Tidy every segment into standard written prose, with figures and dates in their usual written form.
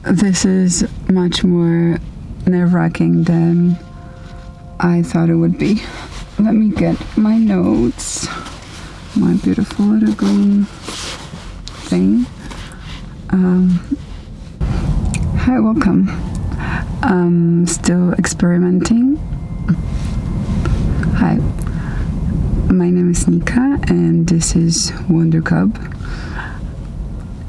This is much more nerve-wracking than I thought it would be. Let me get my notes. My beautiful little green thing. Hi, welcome. I'm still experimenting. Hi, my name is Nika and this is Wonder Cub.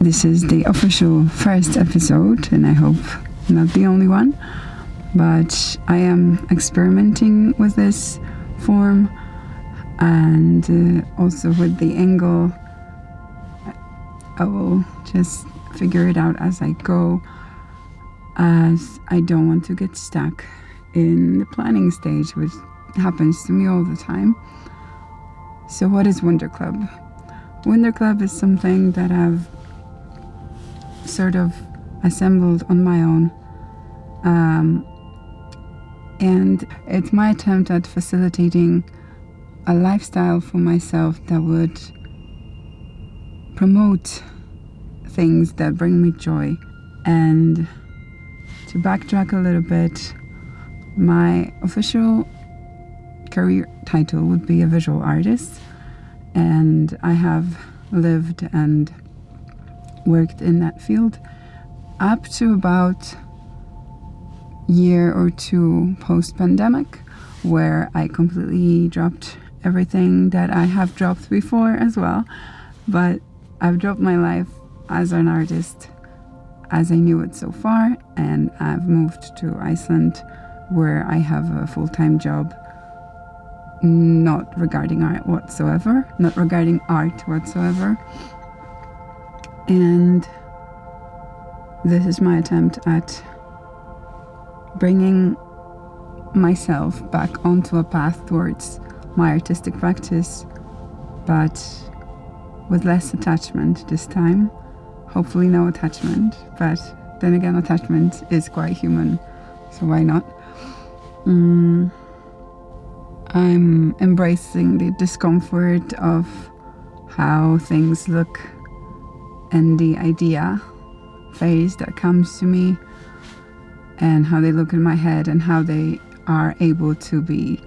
This is the official first episode and I hope not the only one, but I am experimenting with this form and also with the angle. I will just figure it out as I go, as I don't want to get stuck in the planning stage, which happens to me all the time. So what is Wonder Club? Wonder Club is something that I've sort of assembled on my own, and it's my attempt at facilitating a lifestyle for myself that would promote things that bring me joy. And to backtrack a little bit, my official career title would be a visual artist, and I have lived and worked in that field up to about year or two post-pandemic, where I completely dropped everything that I have dropped before as well. But I've dropped my life as an artist as I knew it so far, and I've moved to Iceland where I have a full-time job not regarding art whatsoever. And this is my attempt at bringing myself back onto a path towards my artistic practice, but with less attachment this time. Hopefully no attachment, but then again attachment is quite human, so why not? I'm embracing the discomfort of how things look and the idea phase that comes to me, and how they look in my head and how they are able to be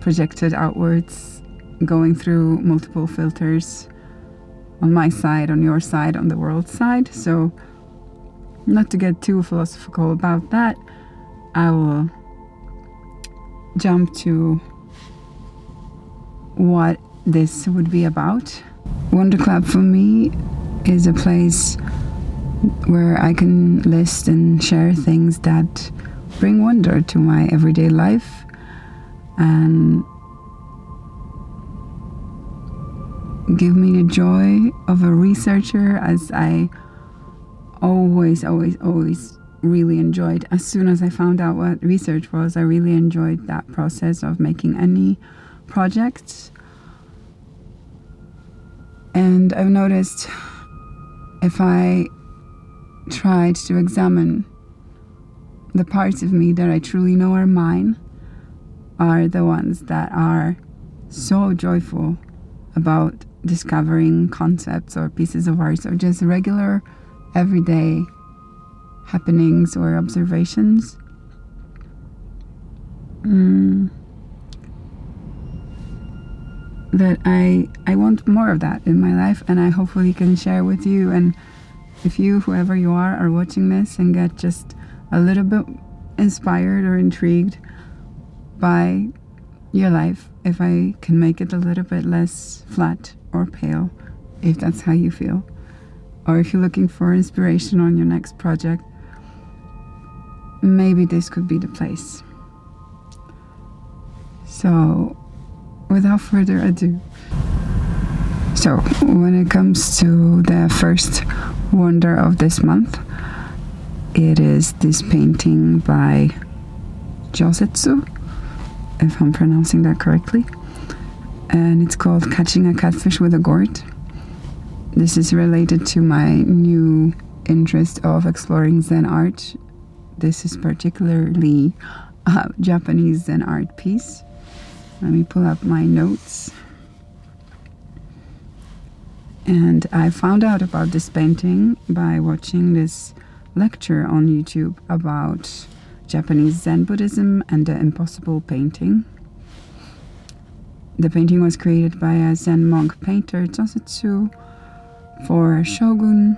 projected outwards, going through multiple filters on my side, on your side, on the world side. So not to get too philosophical about that, I will jump to what this would be about. Wonder Club for me is a place where I can list and share things that bring wonder to my everyday life and give me the joy of a researcher, as I always really enjoyed. As soon as I found out what research was, I really enjoyed that process of making any projects. And I've noticed if I tried to examine the parts of me that I truly know are mine, are the ones that are so joyful about discovering concepts or pieces of art or just regular everyday happenings or observations. That I want more of that in my life, and I hopefully can share with you. And if you, whoever you are watching this and get just a little bit inspired or intrigued by your life, if I can make it a little bit less flat or pale, if that's how you feel, or if you're looking for inspiration on your next project, maybe this could be the place. So without further ado, so when it comes to the first wonder of this month, it is this painting by Josetsu, if I'm pronouncing that correctly, and it's called Catching a Catfish with a Gourd. This is related to my new interest of exploring Zen art. This is particularly a Japanese Zen art piece. Let me pull up my notes. And I found out about this painting by watching this lecture on YouTube about Japanese Zen Buddhism and the impossible painting. The painting was created by a Zen monk painter Tosetsu for Shogun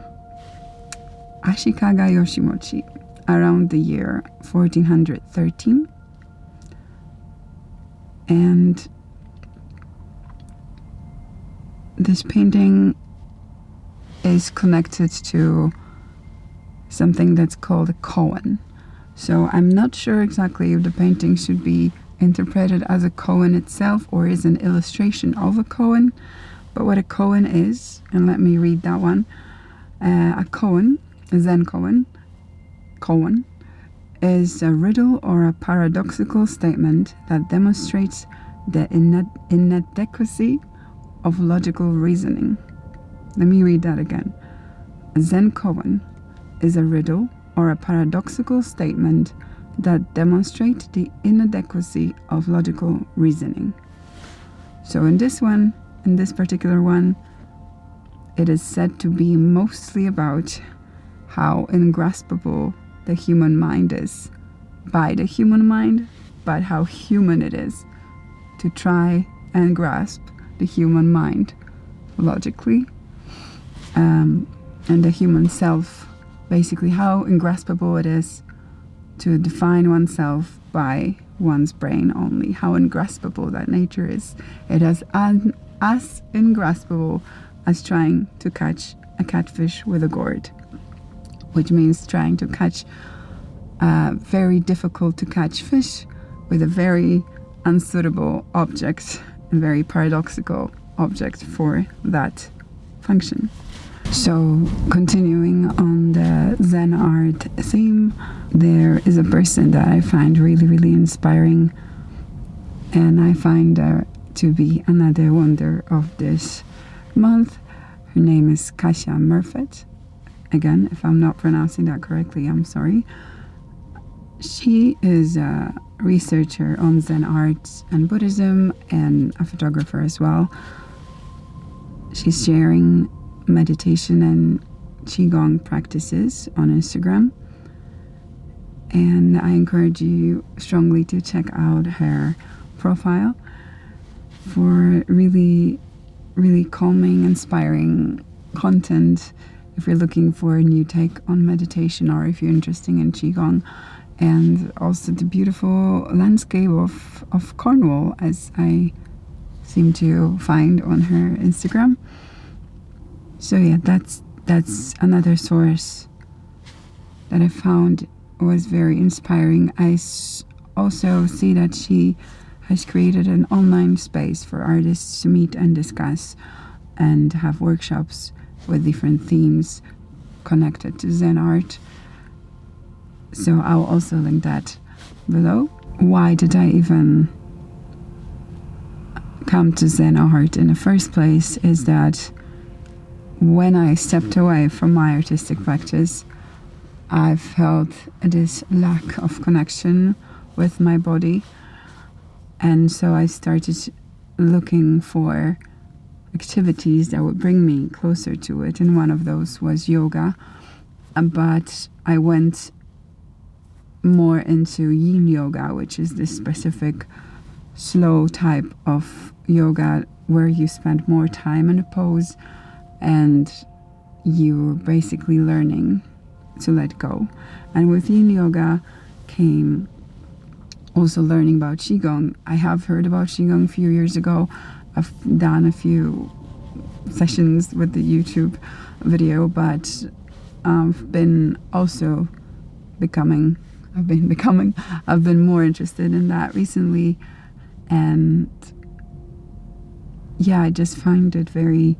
Ashikaga Yoshimochi around the year 1413. And this painting is connected to something that's called a koan. So I'm not sure exactly if the painting should be interpreted as a koan itself or is an illustration of a koan. But what a koan is, and let me read that one. A koan, a Zen koan, is a riddle or a paradoxical statement that demonstrates the inadequacy of logical reasoning. Let me read that again. A Zen koan is a riddle or a paradoxical statement that demonstrates the inadequacy of logical reasoning. So in this particular one, it is said to be mostly about how ingraspable the human mind is by the human mind, but how human it is to try and grasp the human mind logically, and the human self, basically how ingraspable it is to define oneself by one's brain only, how ingraspable that nature is. It is as ingraspable as trying to catch a catfish with a gourd, which means trying to catch a very difficult to catch fish with a very unsuitable object, a very paradoxical object for that function. So continuing on the Zen art theme, there is a person that I find really, really inspiring, and I find her to be another wonder of this month. Her name is Kasia Murfet. Again, if I'm not pronouncing that correctly, I'm sorry. She is a researcher on Zen art and Buddhism and a photographer as well. She's sharing meditation and Qigong practices on Instagram. And I encourage you strongly to check out her profile for really, really calming, inspiring content if you're looking for a new take on meditation or if you're interested in Qigong. And also the beautiful landscape of Cornwall, as I seem to find on her Instagram. So yeah, that's another source that I found was very inspiring. I also see that she has created an online space for artists to meet and discuss and have workshops with different themes connected to Zen art. So I'll also link that below. Why did I even come to Zen art in the first place is that when I stepped away from my artistic practice, I felt this lack of connection with my body. And so I started looking for activities that would bring me closer to it. And one of those was yoga. But I went more into yin yoga, which is this specific slow type of yoga where you spend more time in a pose and you're basically learning to let go. And with yin yoga came also learning about Qigong. I have heard about Qigong a few years ago. I've done a few sessions with the YouTube video, but I've been more interested in that recently. And yeah, I just find it very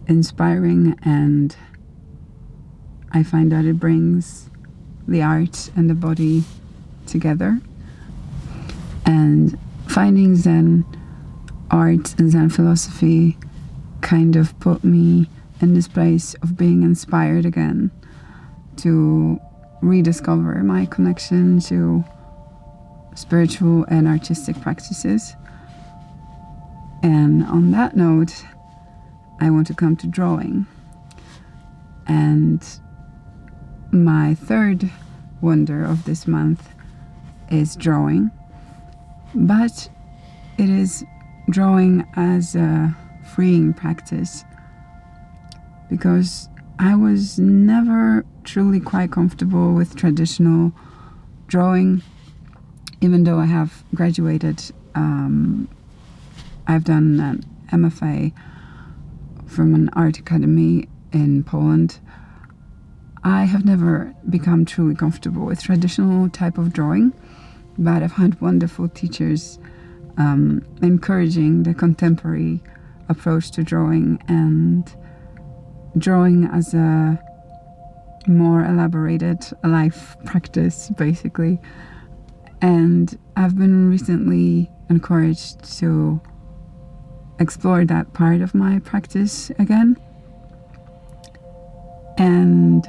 inspiring, and I find that it brings the art and the body together. And finding Zen art and Zen philosophy kind of put me in this place of being inspired again to rediscover my connection to spiritual and artistic practices. And on that note, I want to come to drawing. And my third wonder of this month is drawing, but it is drawing as a freeing practice, because I was never truly quite comfortable with traditional drawing, even though I have graduated. I've done an MFA from an art academy in Poland. I have never become truly comfortable with traditional type of drawing, but I've had wonderful teachers encouraging the contemporary approach to drawing, and drawing as a more elaborated life practice, basically. And I've been recently encouraged to explore that part of my practice again. And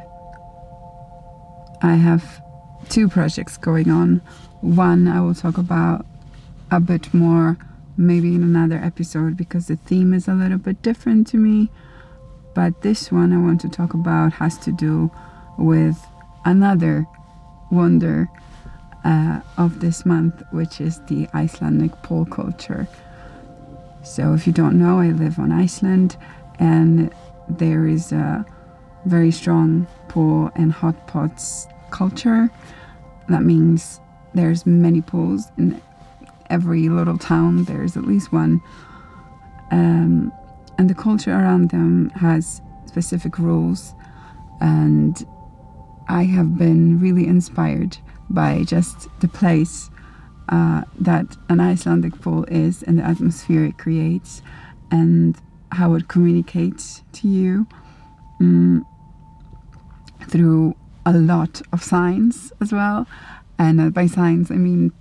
I have 2 projects going on. One I will talk about a bit more maybe in another episode, because the theme is a little bit different to me. But this one I want to talk about has to do with another wonder of this month, which is the Icelandic pole culture. So if you don't know, I live on Iceland, and there is a very strong pool and hot pots culture. That means there's many pools in every little town. There's at least one. And the culture around them has specific rules, and I have been really inspired by just the place that an Icelandic pool is, and the atmosphere it creates, and how it communicates to you through a lot of signs as well. And by signs I mean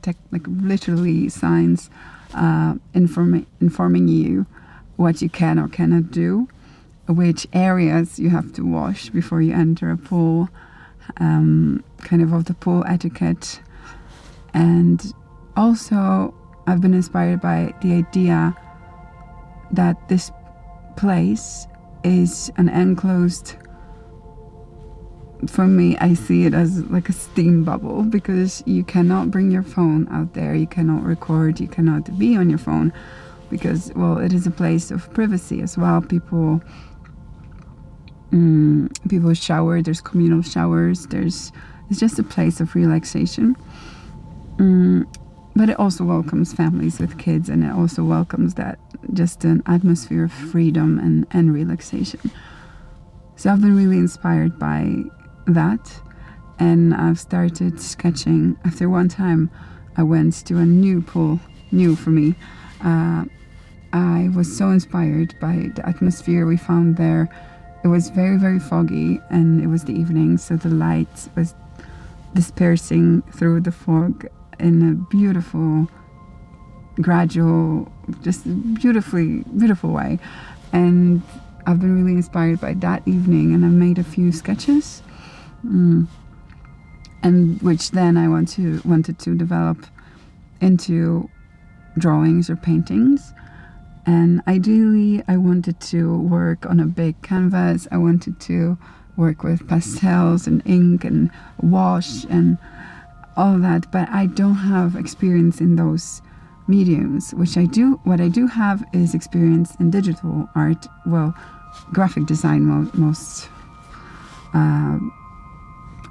literally signs informing you what you can or cannot do, which areas you have to wash before you enter a pool, kind of the pool etiquette. And also I've been inspired by the idea that this place is an enclosed, for me, I see it as like a steam bubble, because you cannot bring your phone out there, you cannot record, you cannot be on your phone, because, well, it is a place of privacy as well. People shower, there's communal showers, it's just a place of relaxation. But it also welcomes families with kids, and it also welcomes that just an atmosphere of freedom and relaxation. So I've been really inspired by that, and I've started sketching. After one time I went to a new pool, new for me. I was so inspired by the atmosphere we found there. It was very, very foggy, and it was the evening, so the light was dispersing through the fog in a beautiful, gradual, just beautiful way. And I've been really inspired by that evening, and I made a few sketches, and which then I wanted to develop into drawings or paintings. And ideally I wanted to work on a big canvas. I wanted to work with pastels and ink and wash and all of that, but I don't have experience in those mediums. What I do have is experience in digital art, well, graphic design most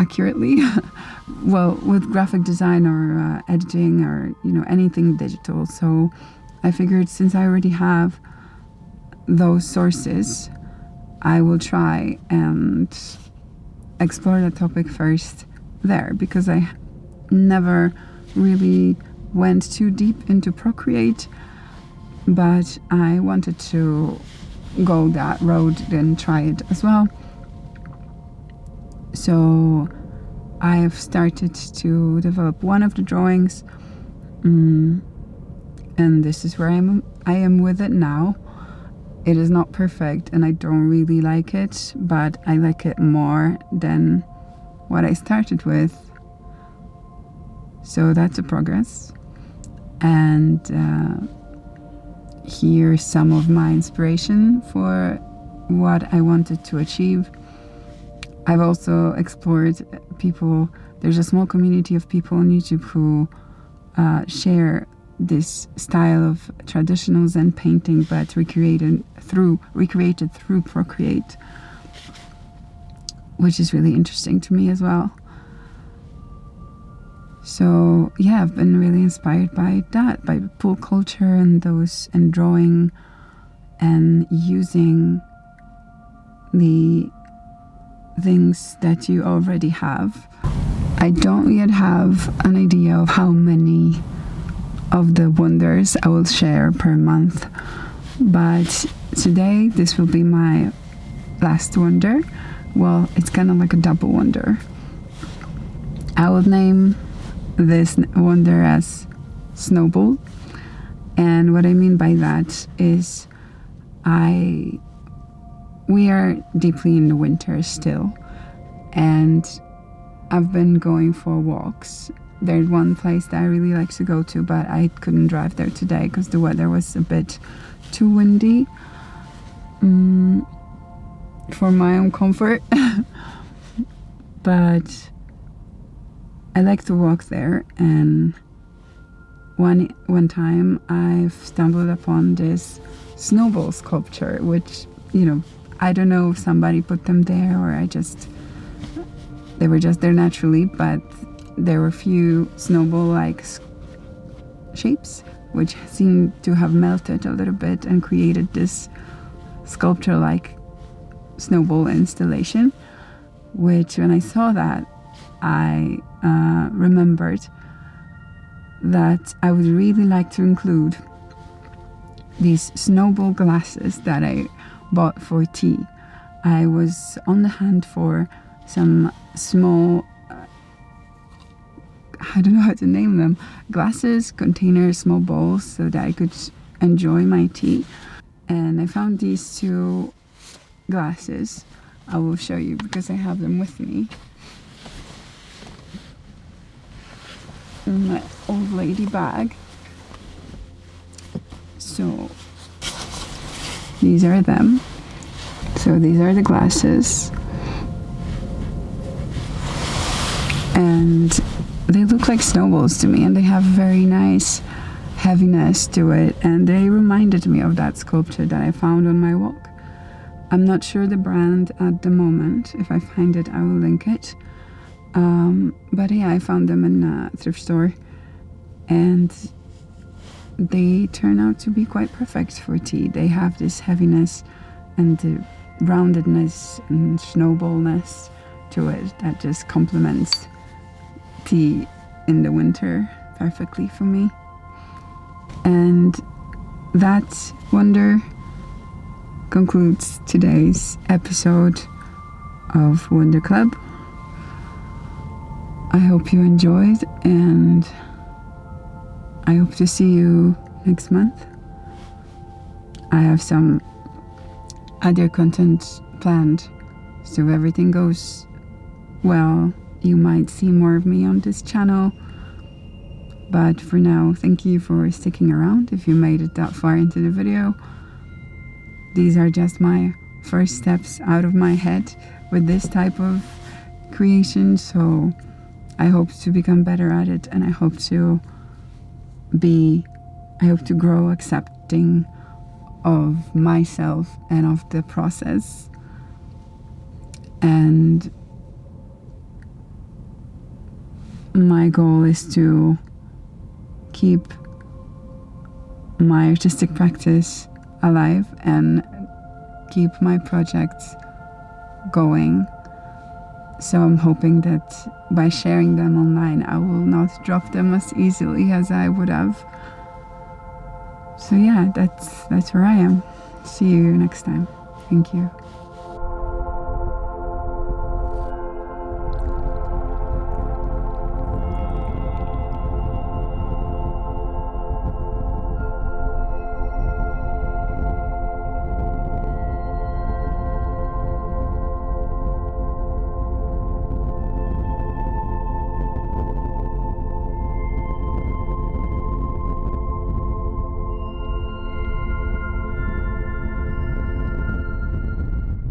accurately. Well, with graphic design or editing or anything digital. So I figured, since I already have those sources, I will try and explore the topic first there, because I never really went too deep into Procreate, but I wanted to go that road and try it as well. So I have started to develop one of the drawings, and this is where I am with it now. It is not perfect, and I don't really like it, but I like it more than what I started with. So that's a progress. And hear some of my inspiration for what I wanted to achieve. I've also explored people. There's a small community of people on YouTube who share this style of traditional Zen painting, but recreated through Procreate, which is really interesting to me as well. So yeah, I've been really inspired by that, by pool culture and drawing and using the things that you already have. I don't yet have an idea of how many of the wonders I will share per month, but today this will be my last wonder. Well, it's kind of like a double wonder. I will name this wonder as Snowball, and what I mean by that is we are deeply in the winter still, and I've been going for walks. There's one place that I really like to go to, but I couldn't drive there today because the weather was a bit too windy for my own comfort. But I like to walk there, and one time I've stumbled upon this snowball sculpture, which, I don't know if somebody put them there or they were just there naturally, but there were a few snowball-like shapes which seemed to have melted a little bit and created this sculpture-like snowball installation, which when I saw that, I remembered that I would really like to include these snowball glasses that I bought for tea. I was on the hunt for some small, I don't know how to name them, glasses, containers, small bowls, so that I could enjoy my tea. And I found these two glasses. I will show you because I have them with me in my old lady bag. So these are them. So these are the glasses, and they look like snowballs to me, and they have very nice heaviness to it, and they reminded me of that sculpture that I found on my walk. I'm not sure the brand at the moment. If I find it, I will link it. But yeah, I found them in a thrift store, and they turn out to be quite perfect for tea. They have this heaviness and the roundedness and snowballness to it that just complements tea in the winter perfectly for me. And that wonder concludes today's episode of Wonder Club. I hope you enjoyed, and I hope to see you next month. I have some other content planned, so if everything goes well, you might see more of me on this channel. But for now, thank you for sticking around if you made it that far into the video. These are just my first steps out of my head with this type of creation, so I hope to become better at it, and I hope to grow accepting of myself and of the process. And my goal is to keep my artistic practice alive and keep my projects going. So I'm hoping that by sharing them online, I will not drop them as easily as I would have. So yeah, that's where I am. See you next time. Thank you.